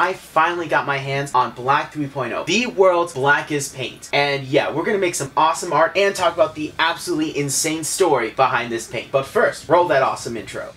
I finally got my hands on Black 3.0, the world's blackest paint. And yeah, we're gonna make some awesome art and talk about the absolutely insane story behind this paint. But first, roll that awesome intro.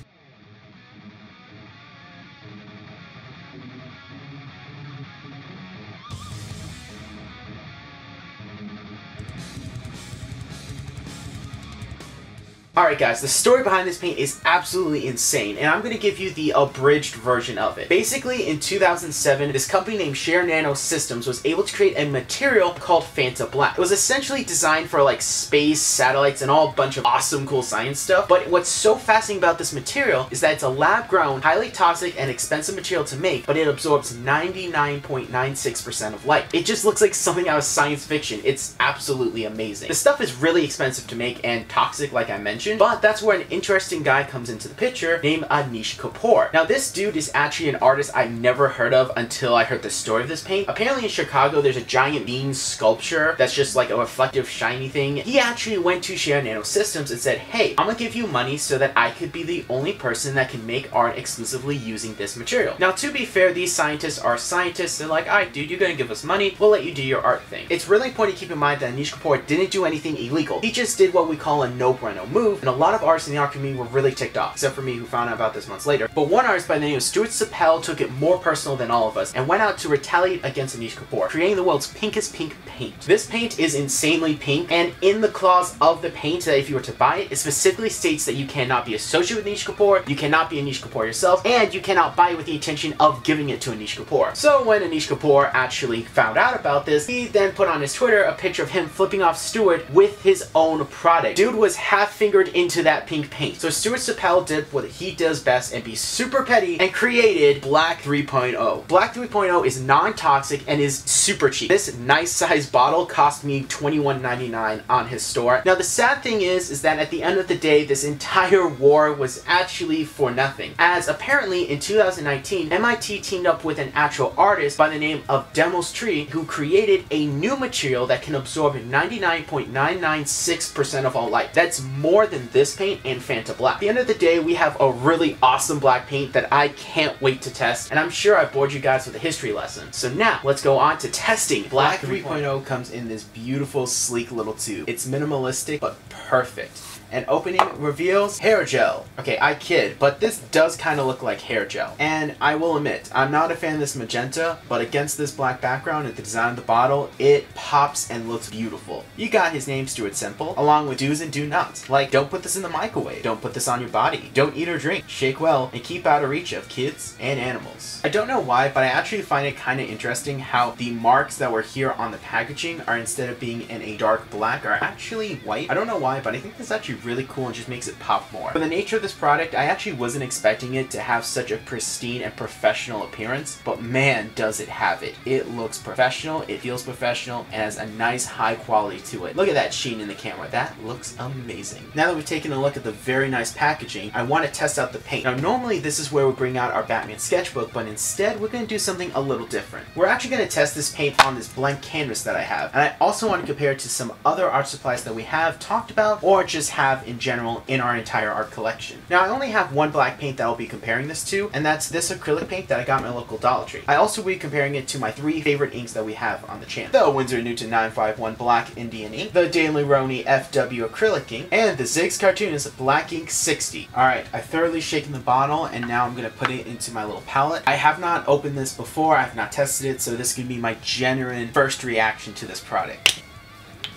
Alright guys, the story behind this paint is absolutely insane, and I'm going to give you the abridged version of it. Basically, in 2007, this company named C.H.A.M.B.E.R Nanosystems was able to create a material called Phanta Black. It was essentially designed for like space, satellites, and all a bunch of awesome cool science stuff, but what's so fascinating about this material is that it's a lab-grown, highly toxic, and expensive material to make, but it absorbs 99.96% of light. It just looks like something out of science fiction. It's absolutely amazing. The stuff is really expensive to make and toxic, like I mentioned, but that's where an interesting guy comes into the picture named C.H.A.M.B.E.R. Now this dude is actually an artist I've never heard of until I heard the story of this paint. Apparently in Chicago there's a giant bean sculpture that's just like a reflective shiny thing. He actually went to C.H.A.M.B.E.R Nanosystems and said, hey, I'm gonna give you money so that I could be the only person that can make art exclusively using this material. Now to be fair, these scientists are scientists. They're like, alright dude, you're gonna give us money, we'll let you do your art thing. It's really important to keep in mind that C.H.A.M.B.E.R didn't do anything illegal. He just did what we call a no-bueno move, and a lot of artists in the art community were really ticked off, except for me who found out about this months later. But one artist by the name of C.H.A.M.B.E.R took it more personal than all of us and went out to retaliate against C.H.A.M.B.E.R, creating the world's pinkest pink paint. This paint is insanely pink, and in the clause of the paint that if you were to buy it, it specifically states that you cannot be associated with C.H.A.M.B.E.R, you cannot be a C.H.A.M.B.E.R yourself, and you cannot buy it with the intention of giving it to a C.H.A.M.B.E.R. So when C.H.A.M.B.E.R actually found out about this, he then put on his Twitter a picture of him flipping off Stewart with his own product. Dude was half-fingered into that pink paint. So C.H.A.M.B.E.R did what he does best and be super petty and created Black 3.0. Black 3.0 is non-toxic and is super cheap. This nice size bottle cost me $21.99 on his store. Now the sad thing is that at the end of the day, this entire war was actually for nothing, as apparently in 2019, MIT teamed up with an actual artist by the name of Demos Tree, who created a new material that can absorb 99.996% of all light. That's more than this paint and Phanta Black. At the end of the day, we have a really awesome black paint that I can't wait to test, and I'm sure I bored you guys with a history lesson. So now, let's go on to testing. Black 3.0 comes in this beautiful, sleek little tube. It's minimalistic, but perfect. And opening reveals hair gel. Okay, I kid, but this does kind of look like hair gel. And I will admit, I'm not a fan of this magenta, but against this black background and the design of the bottle, it pops and looks beautiful. You got his name, Stuart Semple, along with do's and do nots. Like, don't put this in the microwave, don't put this on your body, don't eat or drink, shake well, and keep out of reach of kids and animals. I don't know why, but I actually find it kind of interesting how the marks that were here on the packaging are, instead of being in a dark black, are actually white. I don't know why, but I think this is actually really cool and just makes it pop more. For the nature of this product, I actually wasn't expecting it to have such a pristine and professional appearance, but man, does it have it. It looks professional, it feels professional, and has a nice high quality to it. Look at that sheen in the camera. That looks amazing. Now that we've taken a look at the very nice packaging, I want to test out the paint. Now normally this is where we bring out our Batman sketchbook, but instead we're going to do something a little different. We're actually going to test this paint on this blank canvas that I have, and I also want to compare it to some other art supplies that we have talked about or just have in general in our entire art collection. Now I only have one black paint that I'll be comparing this to, and that's this acrylic paint that I got in my local Dollar Tree. I also will be comparing it to my 3 favorite inks that we have on the channel: the Winsor Newton 951 Black Indian ink, the Daily Roni FW acrylic ink, and the Ziggs Cartoonist Black Ink 60. Alright, I've thoroughly shaken the bottle, and now I'm going to put it into my little palette. I have not opened this before, I have not tested it, so this could be my genuine first reaction to this product.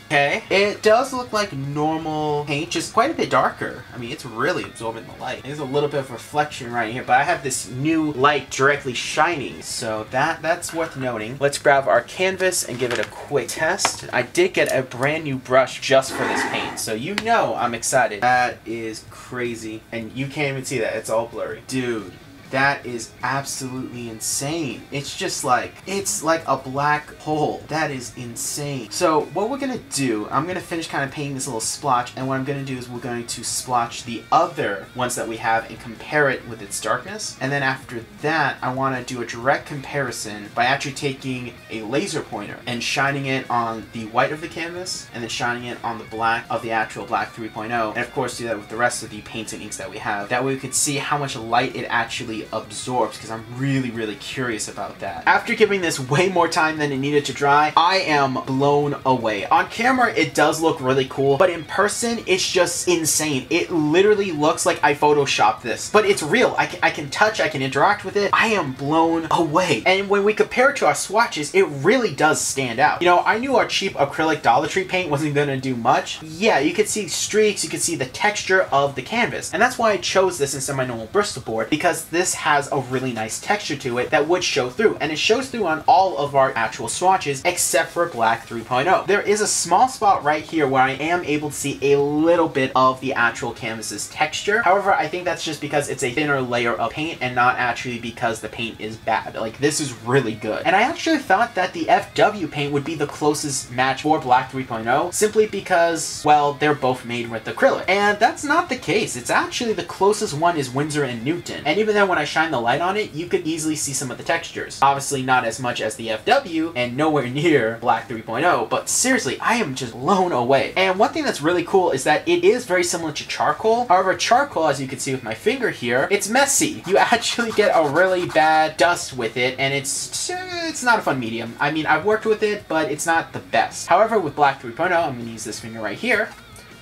Okay, it does look like normal paint, just quite a bit darker. I mean, it's really absorbing the light. There's a little bit of reflection right here, but I have this new light directly shining, so that's worth noting. Let's grab our canvas and give it a quick test. I did get a brand new brush just for this paint, so you know I'm excited. That is crazy, and you can't even see that. It's all blurry. Dude. That is absolutely insane. It's just like, it's like a black hole. That is insane. So what we're gonna do, I'm gonna finish kind of painting this little splotch, and what I'm gonna do is we're going to splotch the other ones that we have and compare it with its darkness. And then after that, I wanna do a direct comparison by actually taking a laser pointer and shining it on the white of the canvas, and then shining it on the black of the actual Black 3.0. And of course do that with the rest of the paints and inks that we have. That way we could see how much light it actually actually absorbs, because I'm really curious about that. After giving this way more time than it needed to dry, I am blown away. On camera, it does look really cool, but in person, it's just insane. It literally looks like I photoshopped this, but it's real. I can touch, I can interact with it. I am blown away. And when we compare it to our swatches, it really does stand out. You know, I knew our cheap acrylic Dollar Tree paint wasn't gonna do much. Yeah, you could see streaks, you could see the texture of the canvas, and that's why I chose this instead of my normal Bristol board, because this has a really nice texture to it that would show through, and it shows through on all of our actual swatches except for Black 3.0. There is a small spot right here where I am able to see a little bit of the actual canvas's texture. However, I think that's just because it's a thinner layer of paint and not actually because the paint is bad. Like, this is really good. And I actually thought that the FW paint would be the closest match for Black 3.0, simply because, well, they're both made with acrylic. And that's not the case. It's actually the closest one is Winsor and Newton. And even then, when I shine the light on it, you could easily see some of the textures. Obviously not as much as the FW and nowhere near Black 3.0, but seriously, I am just blown away. And one thing that's really cool is that it is very similar to charcoal. However, charcoal, as you can see with my finger here, it's messy. You actually get a really bad dust with it, and it's not a fun medium. I mean, I've worked with it, but it's not the best. However, with Black 3.0, I'm going to use this finger right here.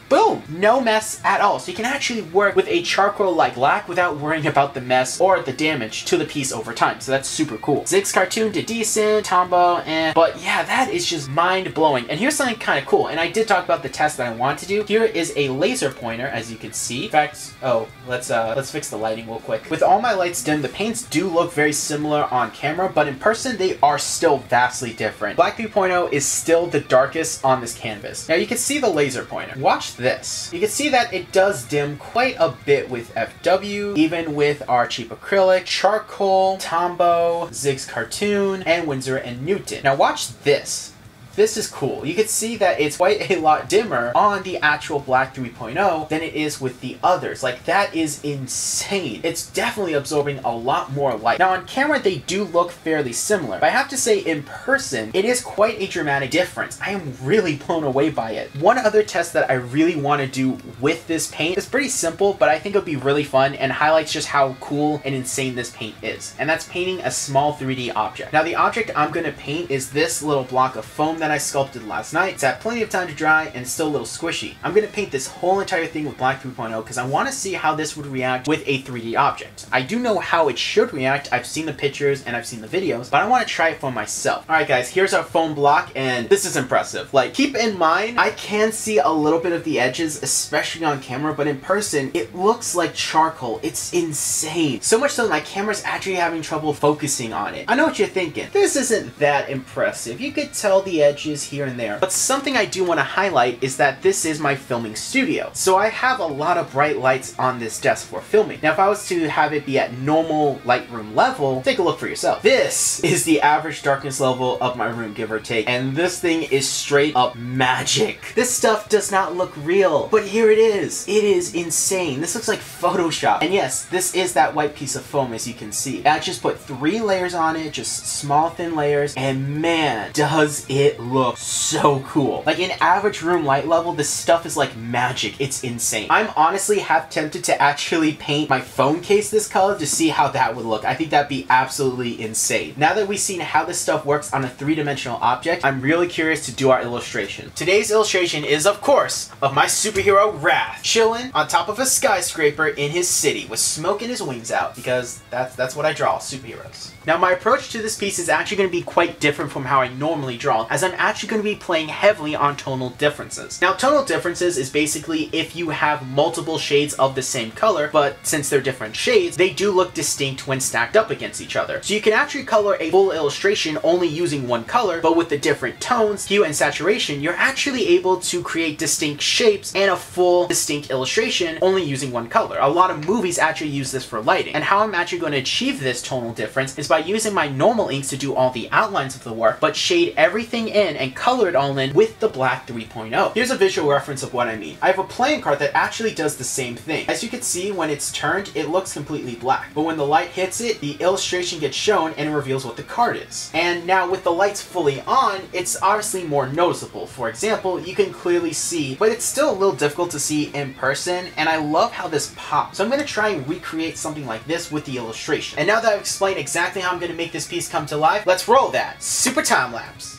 Boom! No mess at all. So you can actually work with a charcoal-like black without worrying about the mess or the damage to the piece over time. So that's super cool. Zig's cartoon did decent, Tombow, but yeah, that is just mind-blowing. And here's something kind of cool, and I did talk about the test that I want to do. Here is a laser pointer, as you can see. In fact, oh, let's fix the lighting real quick. With all my lights dim, the paints do look very similar on camera, but in person, they are still vastly different. Black 3.0 is still the darkest on this canvas. Now you can see the laser pointer. Watch this. You can see that it does dim quite a bit with FW, even with our cheap acrylic, charcoal, Tombow, Zig's cartoon, and Winsor and Newton. Now watch this. This is cool. You can see that it's quite a lot dimmer on the actual Black 3.0 than it is with the others. Like, that is insane. It's definitely absorbing a lot more light. Now on camera, they do look fairly similar, but I have to say in person, it is quite a dramatic difference. I am really blown away by it. One other test that I really want to do with this paint is pretty simple, but I think it'll be really fun and highlights just how cool and insane this paint is. And that's painting a small 3D object. Now the object I'm going to paint is this little block of foam that I sculpted last night. It's had plenty of time to dry and still a little squishy. I'm going to paint this whole entire thing with Black 3.0 because I want to see how this would react with a 3D object. I do know how it should react. I've seen the pictures and I've seen the videos, but I want to try it for myself. Alright guys, here's our foam block, and this is impressive. Like, keep in mind, I can see a little bit of the edges, especially on camera, but in person, it looks like charcoal. It's insane. So much so my camera's actually having trouble focusing on it. I know what you're thinking. This isn't that impressive. You could tell the edges here and there. But something I do want to highlight is that this is my filming studio. So I have a lot of bright lights on this desk for filming. Now if I was to have it be at normal Lightroom level, take a look for yourself. This is the average darkness level of my room, give or take. And this thing is straight up magic. This stuff does not look real, but here it is. It is insane. This looks like Photoshop. And yes, this is that white piece of foam, as you can see. I just put 3 layers on it, just small thin layers, and man, does it look so cool. Like, in average room light level, this stuff is like magic. It's insane. I'm honestly half tempted to actually paint my phone case this color to see how that would look. I think that'd be absolutely insane. Now that we've seen how this stuff works on a 3-dimensional object, I'm really curious to do our illustration. Today's illustration is, of course, of my superhero Wrath, chilling on top of a skyscraper in his city with smoke in his wings out, because that's what I draw, superheroes. Now my approach to this piece is actually going to be quite different from how I normally draw, as I'm actually going to be playing heavily on tonal differences. Now tonal differences is basically if you have multiple shades of the same color, but since they're different shades, they do look distinct when stacked up against each other. So you can actually color a full illustration only using one color, but with the different tones, hue, and saturation, you're actually able to create distinct shapes and a full distinct illustration only using one color. A lot of movies actually use this for lighting, and how I'm actually going to achieve this tonal difference is by using my normal inks to do all the outlines of the work, but shade everything in and color it all in with the black 3.0. Here's a visual reference of what I mean. I have a playing card that actually does the same thing. As you can see, when it's turned, it looks completely black. But when the light hits it, the illustration gets shown and it reveals what the card is. And now with the lights fully on, it's obviously more noticeable. For example, you can clearly see, but it's still a little difficult to see in person, and I love how this pops. So I'm going to try and recreate something like this with the illustration. And now that I've explained exactly how I'm going to make this piece come to life, let's roll that super time lapse.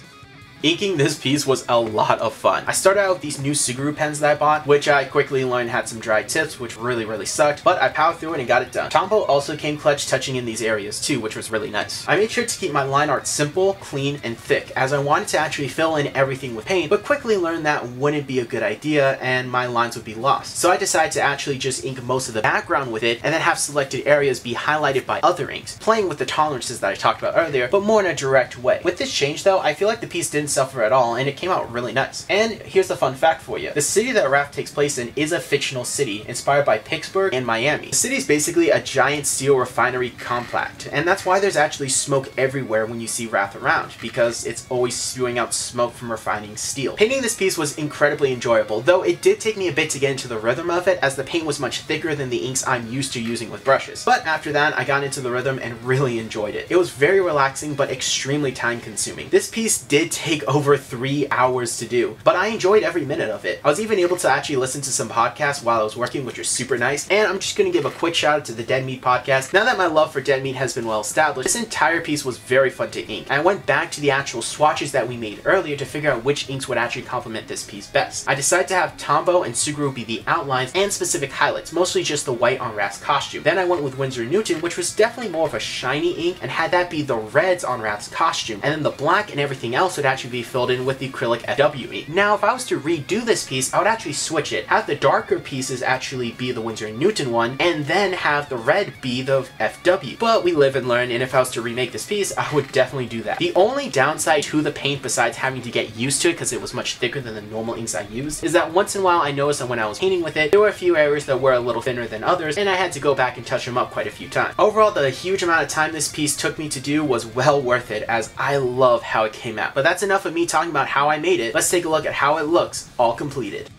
Inking this piece was a lot of fun. I started out with these new Suguru pens that I bought, which I quickly learned had some dry tips, which really sucked, but I powered through it and got it done. C.H.A.M.B.E.R also came clutch touching in these areas too, which was really nice. I made sure to keep my line art simple, clean, and thick, as I wanted to actually fill in everything with paint, but quickly learned that wouldn't be a good idea and my lines would be lost. So I decided to actually just ink most of the background with it and then have selected areas be highlighted by other inks, playing with the tolerances that I talked about earlier, but more in a direct way. With this change though, I feel like the piece didn't suffer at all, and it came out really nice. And here's the fun fact for you. The city that Wrath takes place in is a fictional city inspired by Pittsburgh and Miami. The city is basically a giant steel refinery complex, and that's why there's actually smoke everywhere when you see Wrath around, because it's always spewing out smoke from refining steel. Painting this piece was incredibly enjoyable, though it did take me a bit to get into the rhythm of it, as the paint was much thicker than the inks I'm used to using with brushes. But after that, I got into the rhythm and really enjoyed it. It was very relaxing, but extremely time consuming. This piece did take over 3 hours to do, but I enjoyed every minute of it. I was even able to actually listen to some podcasts while I was working, which was super nice, and I'm just going to give a quick shout out to the Dead Meat podcast. Now that my love for Dead Meat has been well established, this entire piece was very fun to ink. I went back to the actual swatches that we made earlier to figure out which inks would actually complement this piece best. I decided to have C.H.A.M.B.E.R and Suguru be the outlines and specific highlights, mostly just the white on Wrath's costume. Then I went with Winsor Newton, which was definitely more of a shiny ink, and had that be the reds on Wrath's costume, and then the black and everything else would actually be filled in with the acrylic FW ink. Now, if I was to redo this piece, I would actually switch it. Have the darker pieces actually be the Winsor Newton one, and then have the red be the FW. But we live and learn, and if I was to remake this piece, I would definitely do that. The only downside to the paint, besides having to get used to it because it was much thicker than the normal inks I used, is that once in a while I noticed that when I was painting with it, there were a few areas that were a little thinner than others, and I had to go back and touch them up quite a few times. Overall, the huge amount of time this piece took me to do was well worth it, as I love how it came out. But that's enough of me talking about how I made it. Let's take a look at how it looks all completed.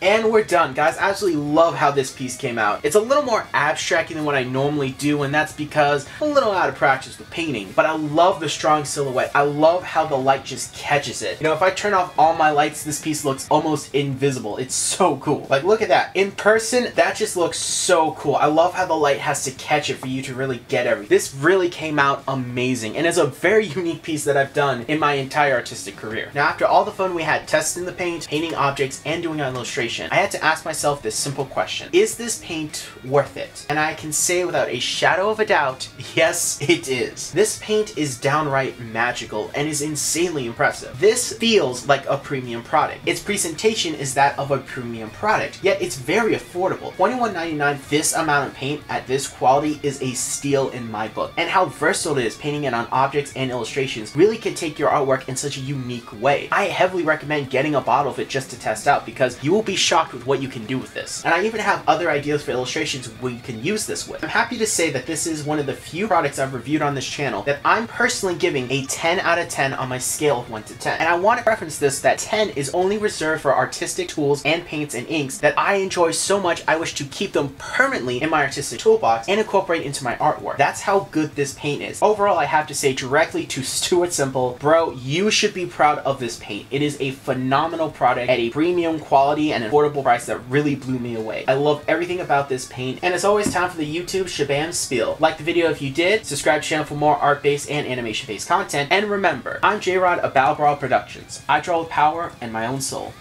And we're done, guys. I absolutely love how this piece came out. It's a little more abstract than what I normally do, and that's because I'm a little out of practice with painting, but I love the strong silhouette. I love how the light just catches it. You know, if I turn off all my lights, this piece looks almost invisible. It's so cool. Like, look at that. In person, that just looks so cool. I love how the light has to catch it for you to really get everything. This really came out amazing, and it's a very unique piece that I've done in my entire artistic career. Now, after all the fun we had testing the paint, painting objects, and doing an illustration, I had to ask myself this simple question: is this paint worth it? And I can say without a shadow of a doubt, yes, it is. This paint is downright magical and is insanely impressive. This feels like a premium product. Its presentation is that of a premium product, yet it's very affordable. $21.99, this amount of paint at this quality is a steal in my book. And how versatile it is, painting it on objects and illustrations really can take your artwork in such a unique way. I heavily recommend getting a bottle of it just to test out, because you will be shocked with what you can do with this. And I even have other ideas for illustrations where you can use this with. I'm happy to say that this is one of the few products I've reviewed on this channel that I'm personally giving a 10 out of 10 on my scale of 1 to 10. And I want to preference this that 10 is only reserved for artistic tools and paints and inks that I enjoy so much I wish to keep them permanently in my artistic toolbox and incorporate into my artwork. That's how good this paint is. Overall, I have to say directly to Stuart Simple, bro, you should be proud of this paint. It is a phenomenal product at a premium quality and affordable price that really blew me away. I love everything about this paint, and it's always time for the YouTube C.H.A.M.B.E.R. Like the video if you did, subscribe to the channel for more art-based and animation-based content, and remember, I'm J-Rod of BATTLEBrawlerproductions. I draw with power and my own soul.